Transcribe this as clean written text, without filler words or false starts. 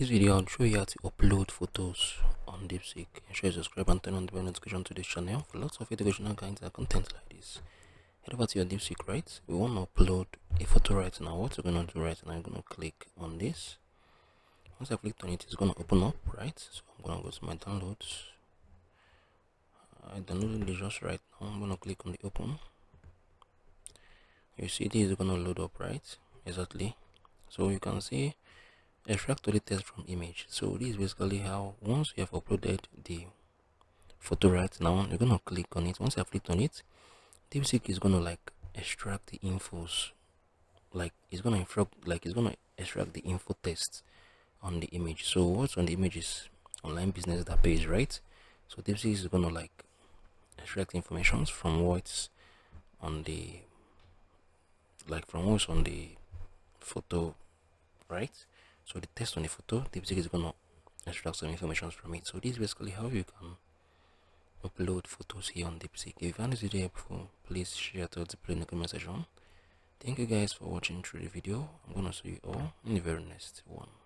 this video I'll show you how to upload photos on Deepseek. Ensure you subscribe and turn on the bell notification to this channel for lots of educational guides and content like this. Head over to your Deepseek, right? We want to upload a photo right now. What we're going to do right now, I'm going to click on this. Once I click on it, it's going to open up, right? So I'm going to go to my downloads. I downloaded it just right now. I'm going to click on the open. You see this is going to load up, right? Exactly. So you can see extract to the text from image. So this is basically how, once you have uploaded the photo right now, you're going to click on it. Once you have clicked on it, Deepseek is going to like extract the infos, like it's going to extract the info text on the image. So what's on the image is online business that pays, right? So Deepseek is going to like extract information from what's on the photo, right? So the text on the photo, Deepseek is going to extract some information from it. So this is basically how you can upload photos here on Deepseek. If you found this video helpful, please share it out in the comment section. Thank you guys for watching through the video. I'm gonna see you all in the very next one.